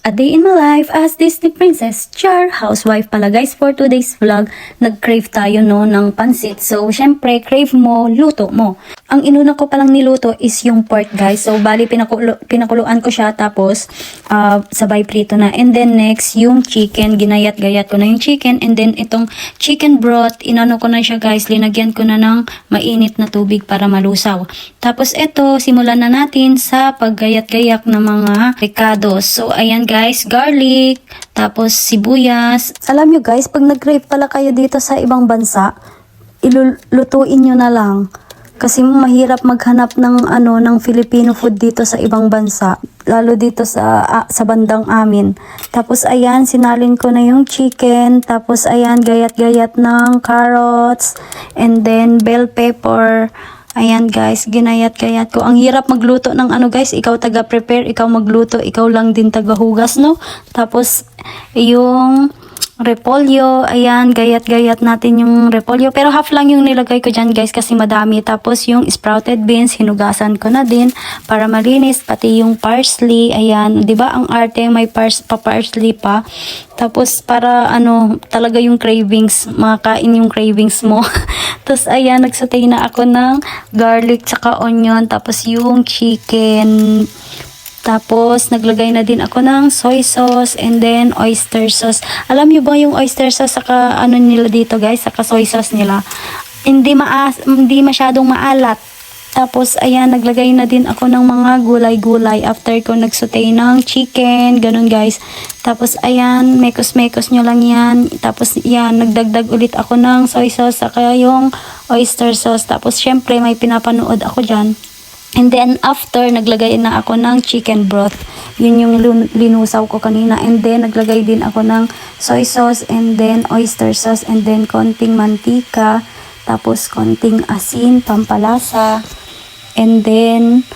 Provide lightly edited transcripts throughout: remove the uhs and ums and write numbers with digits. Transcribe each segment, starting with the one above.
A day in my life as Disney princess, char, housewife pala guys. For today's vlog, nag-crave tayo no ng pansit. So, syempre, crave mo, luto mo. Ang inuna ko palang niluto is yung pork guys. So, bali pinakuluan ko siya tapos sabay prito na. And then next, yung chicken, ginayat-gayat ko na yung chicken. And then itong chicken broth, inano ko na siya guys, linagyan ko na ng mainit na tubig para malusaw. Tapos ito, simulan na natin sa paggayat-gayak ng mga ricados. So, ayan guys, garlic, tapos sibuyas. Alam nyo guys, pag nag-crave pala kayo dito sa ibang bansa, ilulutuin nyo na lang. Kasi mahirap maghanap ng ng Filipino food dito sa ibang bansa, lalo dito sa bandang amin. Tapos ayan, sinalin ko na yung chicken, tapos ayan, gayat-gayat ng carrots, and then bell pepper. Ayan guys, ginayat-gayat ko. Ang hirap magluto ng guys, ikaw taga-prepare, ikaw magluto, ikaw lang din taga-hugas, no? Tapos, yung repolyo, ayan, gayat-gayat natin yung repolyo. Pero half lang yung nilagay ko dyan guys kasi madami. Tapos yung sprouted beans, hinugasan ko na din para malinis. Pati yung parsley, ayan, di ba ang arte, may parsley pa. Tapos para talaga yung cravings, makain yung cravings mo. Tapos ayan, nagsatay na ako ng garlic tsaka onion. Tapos yung chicken. Tapos, naglagay na din ako ng soy sauce and then oyster sauce. Alam niyo ba yung oyster sauce saka nila dito guys, saka soy sauce nila? Hindi masyadong maalat. Tapos, ayan, naglagay na din ako ng mga gulay-gulay after ko nagsaute ng chicken, ganun guys. Tapos, ayan, mekos-mekos nyo lang yan. Tapos, yan, nagdagdag ulit ako ng soy sauce saka yung oyster sauce. Tapos, syempre, may pinapanood ako dyan. And then, after, naglagay na ako ng chicken broth. Yun yung linusaw ko kanina. And then, naglagay din ako ng soy sauce and then oyster sauce and then konting mantika. Tapos, konting asin, pampalasa. And then,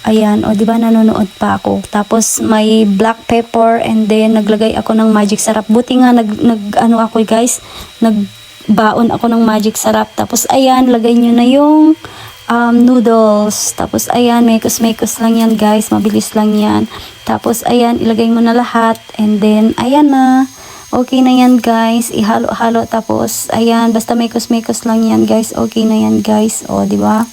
ayan, o diba nanonood pa ako. Tapos, may black pepper and then, naglagay ako ng magic sarap. Buti nga, ako guys, nagbaon ako ng magic sarap. Tapos, ayan, lagay nyo na yung noodles. Tapos, ayan, mekos-mekos lang yan, guys. Mabilis lang yan. Tapos, ayan, ilagay mo na lahat. And then, ayan na. Okay na yan, guys. Ihalo-halo. Tapos, ayan, basta mekos-mekos lang yan, guys. Okay na yan, guys. O, diba?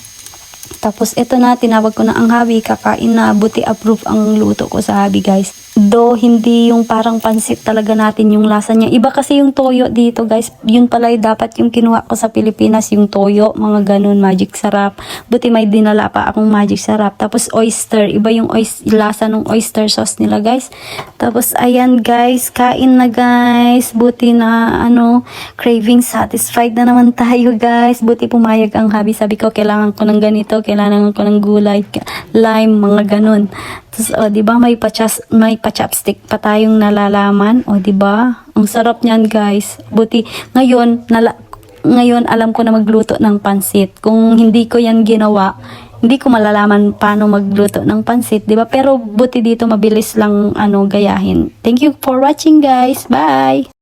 Tapos, ito na, tinawag ko na ang hubby. Kakain na. Buti approve ang luto ko sa hubby, guys. Do hindi yung parang pansit talaga natin yung lasa niya. Iba kasi yung toyo dito guys. Yun pala dapat yung kinuha ko sa Pilipinas, yung toyo, mga ganun, magic sarap. Buti may dinala pa akong magic sarap. Tapos oyster, iba yung lasa ng oyster sauce nila guys. Tapos ayan guys, kain na guys. Buti na craving satisfied na naman tayo guys. Buti pumayag ang hubby. Sabi ko kailangan ko ng ganito, kailangan ko ng gulay, lime, mga ganun. Tapos, diba, may pa-chopstick pa tayong nalalaman. Diba? Ang sarap niyan, guys. Buti, ngayon, alam ko na magluto ng pansit. Kung hindi ko yan ginawa, hindi ko malalaman paano magluto ng pansit, diba? Pero, buti dito, mabilis lang, gayahin. Thank you for watching, guys. Bye!